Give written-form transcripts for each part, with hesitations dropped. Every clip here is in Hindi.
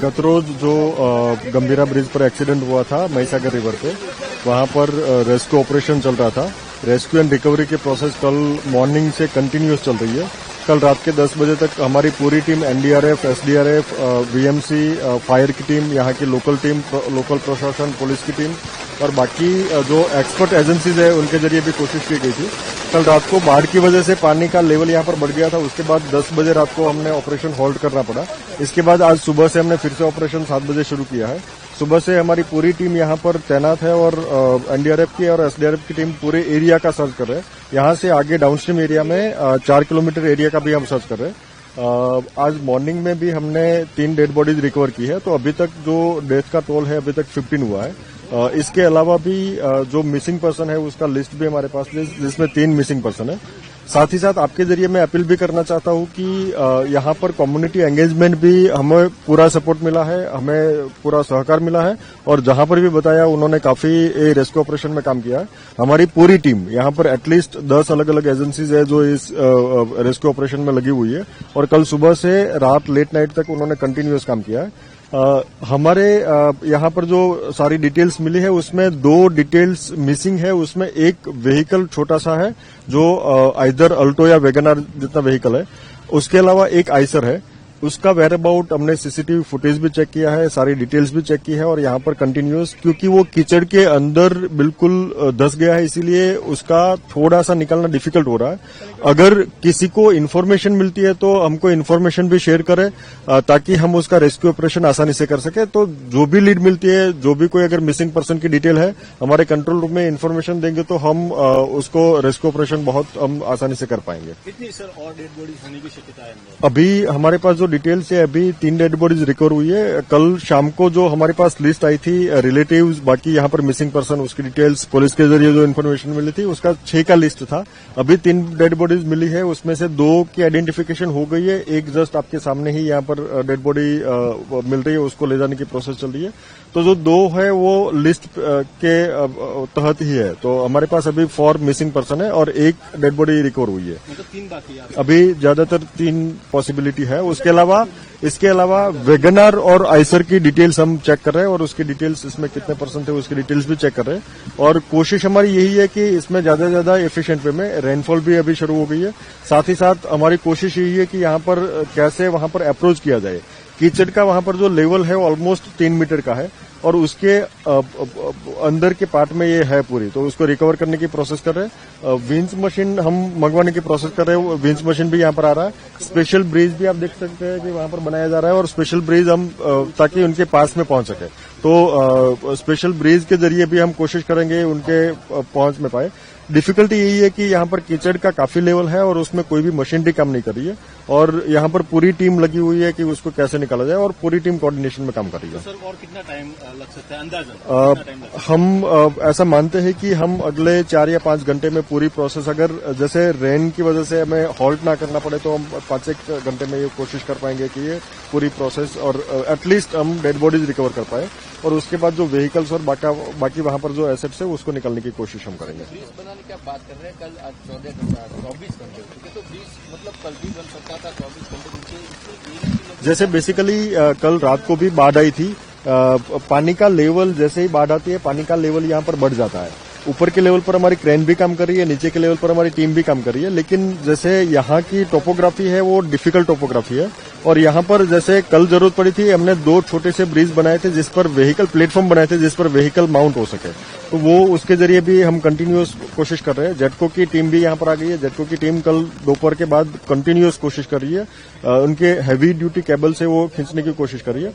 गत रोज जो गंभीरा ब्रिज पर एक्सीडेंट हुआ था महिसागर रिवर पे, वहां पर रेस्क्यू ऑपरेशन चल रहा था। रेस्क्यू एंड रिकवरी की प्रोसेस कल मॉर्निंग से कंटिन्यूअस चल रही है। कल रात के 10 बजे तक हमारी पूरी team NDRF, SDRF, BMC, fire की टीम, यहाँ की लोकल टीम, लोकल प्रशासन, पुलिस की टीम और बाकी जो एक्सपर्ट एजेंसीज है उनके जरिए भी कोशिश की गई थी। कल रात को बाढ़ की वजह से पानी का लेवल यहाँ पर बढ़ गया था। उसके बाद 10 बजे रात को हमने ऑपरेशन होल्ड करना पड़ा। इसके बाद आज सुबह से हमने फिर से ऑपरेशन 7 बजे शुरू किया है। सुबह से हमारी पूरी टीम यहाँ पर तैनात है और एनडीआरएफ की और एसडीआरएफ की टीम पूरे एरिया का सर्च कर रहे हैं। यहाँ से आगे डाउनस्ट्रीम एरिया में 4 किलोमीटर एरिया का भी हम सर्च कर रहे हैं। आज मॉर्निंग में भी हमने 3 डेड बॉडीज रिकवर की है, तो अभी तक जो डेथ का टोल है अभी तक 15 हुआ है। इसके अलावा भी जो मिसिंग पर्सन है उसका लिस्ट भी हमारे पास है, जिसमें 3 मिसिंग पर्सन है। साथ ही साथ आपके जरिए मैं अपील भी करना चाहता हूं कि यहाँ पर कम्युनिटी एंगेजमेंट भी हमें पूरा सपोर्ट मिला है, हमें पूरा सहकार मिला है और जहां पर भी बताया उन्होंने काफी रेस्क्यू ऑपरेशन में काम किया है। हमारी पूरी टीम यहाँ पर एटलीस्ट 10 अलग अलग एजेंसीज है जो इस रेस्क्यू ऑपरेशन में लगी हुई है और कल सुबह से रात लेट नाइट तक उन्होंने कंटिन्यूअस काम किया है। हमारे यहाँ पर जो सारी डिटेल्स मिली है उसमें 2 डिटेल्स मिसिंग है। उसमें एक व्हीकल छोटा सा है जो आइदर अल्टो या वैगनआर जितना व्हीकल है। उसके अलावा एक आइसर है, उसका वेयर अबाउट हमने सीसीटीवी फुटेज भी चेक किया है, सारी डिटेल्स भी चेक की है और यहाँ पर कंटिन्यूअस, क्योंकि वो कीचड़ के अंदर बिल्कुल धंस गया है इसीलिए उसका थोड़ा सा निकलना डिफिकल्ट हो रहा है। अगर किसी को इन्फॉर्मेशन मिलती है तो हमको इन्फॉर्मेशन भी शेयर करें ताकि हम उसका रेस्क्यू ऑपरेशन आसानी से कर सके। तो जो भी लीड मिलती है, जो भी कोई अगर मिसिंग पर्सन की डिटेल है, हमारे कंट्रोल रूम में इन्फॉर्मेशन देंगे तो हम उसको रेस्क्यू ऑपरेशन बहुत हम आसानी से कर पाएंगे। कितनी सर और डेड बॉडीज होने की शक्यता है? अभी हमारे पास जो डिटेल्स है, अभी 3 डेड बॉडीज रिकवर हुई है। कल शाम को जो हमारे पास लिस्ट आई थी रिलेटिव्स, बाकी यहाँ पर मिसिंग पर्सन, उसकी डिटेल्स पुलिस के जरिए जो इन्फॉर्मेशन मिली थी उसका 6 का लिस्ट था। अभी 3 डेड बॉडीज मिली है, उसमें से 2 की आइडेंटिफिकेशन हो गई है। एक जस्ट आपके सामने ही यहाँ पर डेड बॉडी मिल रही है, उसको ले जाने की प्रोसेस चल रही है। तो जो 2 है वो लिस्ट के तहत ही है। तो हमारे पास अभी 4 मिसिंग पर्सन है और 1 डेड बॉडी रिकवर हुई है। मतलब 3 बाकी है अभी ज्यादातर 3 पॉसिबिलिटी है। इसके अलावा वैगनआर और आइसर की डिटेल्स हम चेक कर रहे हैं और उसकी डिटेल्स, इसमें कितने पर्सन थे उसकी डिटेल्स भी चेक कर रहे हैं। और कोशिश हमारी यही है कि इसमें ज्यादा से ज्यादा एफिशिएंट वे में, रेनफॉल भी अभी शुरू हो गई है। साथ ही साथ हमारी कोशिश यही है कि यहाँ पर कैसे वहां पर अप्रोच किया जाए। कीचड़ का वहां पर जो लेवल है वो ऑलमोस्ट 3 मीटर का है और उसके अंदर के पार्ट में ये है पूरी, तो उसको रिकवर करने की प्रोसेस कर रहे हैं। विंच मशीन हम मंगवाने की प्रोसेस कर रहे हैं, विंच मशीन भी यहाँ पर आ रहा है। स्पेशल ब्रिज भी आप देख सकते हैं कि वहां पर बनाया जा रहा है और स्पेशल ब्रिज हम ताकि उनके पास में पहुंच सके, तो स्पेशल ब्रिज के जरिए भी हम कोशिश करेंगे उनके पहुंच में पाए। डिफिकल्टी यही है कि यहाँ पर कीचड़ का काफी लेवल है और उसमें कोई भी मशीनरी काम नहीं कर रही है और यहाँ पर पूरी टीम लगी हुई है कि उसको कैसे निकाला जाए और पूरी टीम कोऑर्डिनेशन में काम कर रही है। तो सर और कितना टाइम लग सकता है अंदाजन? हम ऐसा मानते हैं कि हम अगले 4 या 5 घंटे में पूरी प्रोसेस, अगर जैसे रेन की वजह से हमें हॉल्ट ना करना पड़े तो हम 5-1 घंटे में ये कोशिश कर पाएंगे कि ये पूरी प्रोसेस और एटलीस्ट हम डेड बॉडीज रिकवर कर पाए और उसके बाद जो व्हीकल्स और बाकी वहां पर जो एसेट्स है उसको निकालने की कोशिश हम करेंगे। ब्रिज बनाने की आप बात कर रहे हैं, कल आज 24 घंटे हो चुके, तो ब्रिज मतलब कल भी बन सकता था 24 घंटे नीचे। जैसे बेसिकली कल रात को भी बाढ़ आई थी, पानी का लेवल जैसे ही बाढ़ आती है पानी का लेवल यहाँ पर बढ़ जाता है। ऊपर के लेवल पर हमारी क्रेन भी काम कर रही है, नीचे के लेवल पर हमारी टीम भी काम कर रही है, लेकिन जैसे यहाँ की टोपोग्राफी है वो डिफिकल्ट टोपोग्राफी है और यहाँ पर जैसे कल जरूरत पड़ी थी, हमने 2 छोटे से ब्रिज बनाए थे जिस पर व्हीकल प्लेटफॉर्म बनाए थे जिस पर व्हीकल माउंट हो सके, तो वो उसके जरिए भी हम कंटिन्यूअस कोशिश कर रहे हैं। जेटको की टीम भी यहाँ पर आ गई है। जेटको की टीम कल दोपहर के बाद कंटिन्यूअस कोशिश कर रही है, उनके हैवी ड्यूटी केबल से वो खींचने की कोशिश कर रही है।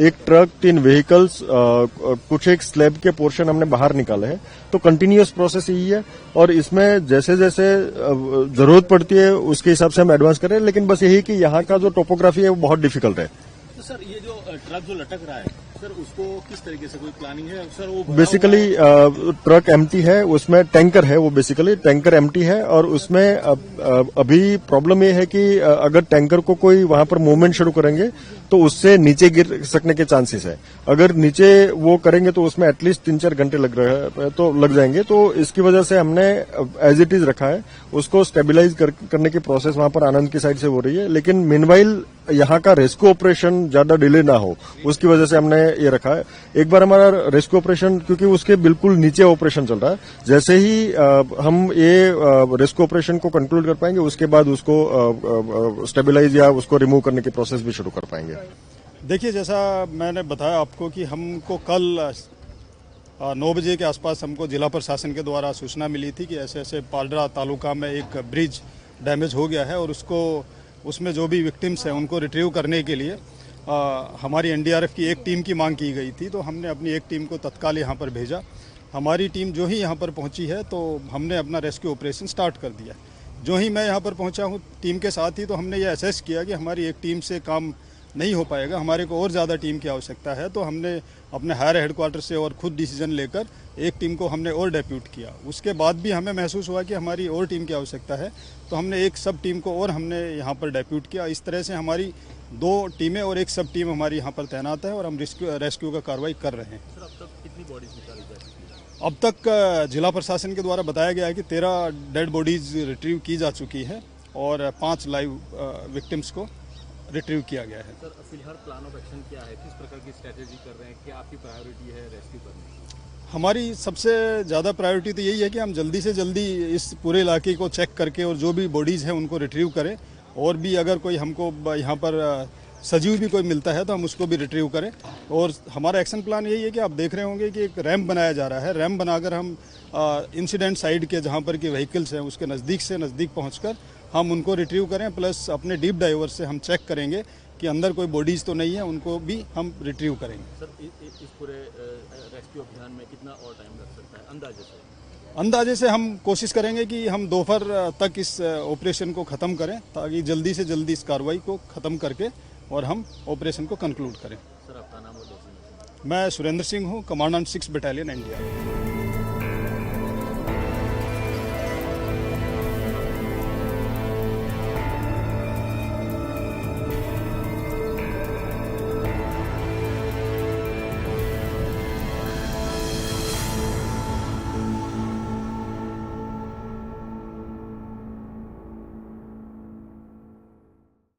1 ट्रक, 3 व्हीकल्स, कुछ एक स्लैब के पोर्शन हमने बाहर निकाले हैं, तो कंटिन्यूअस प्रोसेस यही है और इसमें जैसे जैसे जरूरत पड़ती है उसके हिसाब से हम एडवांस कर रहे हैं, लेकिन बस यही कि यहाँ का जो टोपोग्राफी है वो बहुत डिफिकल्ट है। तो सर ये जो ट्रक जो लटक रहा है सर उसको किस तरीके से कोई प्लानिंग है सर? वो भरा बेसिकली ट्रक एम्प्टी है, उसमें टैंकर है, वो बेसिकली टैंकर एम्प्टी है और उसमें अभी प्रॉब्लम ये है कि अगर टैंकर को कोई वहां पर मूवमेंट शुरू करेंगे तो उससे नीचे गिर सकने के चांसेस है। अगर नीचे वो करेंगे तो उसमें एटलीस्ट 3-4 घंटे लग जाएंगे। तो इसकी वजह से हमने एज इट इज रखा है, उसको स्टेबिलाईज करने की प्रोसेस वहां पर आनंद की साइड से हो रही है। लेकिन मीनवाइल यहाँ का रेस्क्यू ऑपरेशन ज्यादा डिले ना हो, उसकी वजह से हमने ये रखा है। एक बार हमारा रेस्क्यू ऑपरेशन, क्योंकि उसके बिल्कुल नीचे ऑपरेशन चल रहा है, जैसे ही हम ये रेस्क्यू ऑपरेशन को कंक्लूड कर पाएंगे उसके बाद उसको स्टेबिलाईज या उसको रिमूव करने की प्रोसेस भी शुरू कर पाएंगे। देखिए, जैसा मैंने बताया आपको कि हमको कल 9 बजे के आसपास हमको जिला प्रशासन के द्वारा सूचना मिली थी कि ऐसे ऐसे पालड़ा तालुका में एक ब्रिज डैमेज हो गया है और उसमें जो भी विक्टिम्स हैं उनको रिट्रीव करने के लिए हमारी एनडीआरएफ की एक टीम की मांग की गई थी। तो हमने अपनी एक टीम को तत्काल यहाँ पर भेजा। हमारी टीम जो ही यहाँ पर पहुँची है तो हमने अपना रेस्क्यू ऑपरेशन स्टार्ट कर दिया। जो ही मैं यहाँ पर पहुँचा हूँ टीम के साथ ही, तो हमने ये असेस किया कि हमारी एक टीम से काम नहीं हो पाएगा, हमारे को और ज़्यादा टीम की आवश्यकता है। तो हमने अपने हायर हेडक्वार्टर से और खुद डिसीजन लेकर एक टीम को हमने और डेप्यूट किया। उसके बाद भी हमें महसूस हुआ कि हमारी और टीम की आवश्यकता है, तो हमने एक सब टीम को और हमने यहाँ पर डेप्यूट किया। इस तरह से हमारी 2 टीमें और एक सब टीम हमारी यहाँ पर तैनात है और हम रेस्क्यू का कार्रवाई कर रहे हैं। सर अब तक कितनी बॉडीज निकाली जा चुकी है? अब तक जिला प्रशासन के द्वारा बताया गया है कि 13 डेड बॉडीज रिट्रीव की जा चुकी है और 5 लाइव विक्टिम्स को रिट्रीव किया गया है। सर फिलहाल प्लान ऑफ एक्शन क्या है? किस प्रकार की स्ट्रेटेजी कर रहे हैं? क्या आपकी प्रायोरिटी है रेस्क्यू करने की? हमारी सबसे ज़्यादा प्रायोरिटी तो यही है कि हम जल्दी से जल्दी इस पूरे इलाके को चेक करके और जो भी बॉडीज़ हैं उनको रिट्रीव करें, और भी अगर कोई हमको यहाँ पर सजीव भी कोई मिलता है तो हम उसको भी रिट्रीव करें। और हमारा एक्शन प्लान यही है कि आप देख रहे होंगे कि एक रैम्प बनाया जा रहा है। रैम्प बनाकर हम इंसिडेंट साइड के जहाँ पर कि व्हीकल्स हैं उसके नज़दीक से नज़दीक पहुँचकर हम उनको रिट्रीव करें, प्लस अपने डीप डाइवर से हम चेक करेंगे कि अंदर कोई बॉडीज़ तो नहीं है, उनको भी हम रिट्रीव करेंगे। सर इस पूरे रेस्क्यू अभियान में कितना और टाइम लग सकता है अंदाजे से? अंदाजे से हम कोशिश करेंगे कि हम दोपहर तक इस ऑपरेशन को ख़त्म करें, ताकि जल्दी से जल्दी इस कार्रवाई को ख़त्म करके और हम ऑपरेशन को कंक्लूड करें। सर आपका नाम और डेजिग्नेशन? मैं सुरेंद्र सिंह हूँ, कमांडेंट 6 बटालियन इंडिया।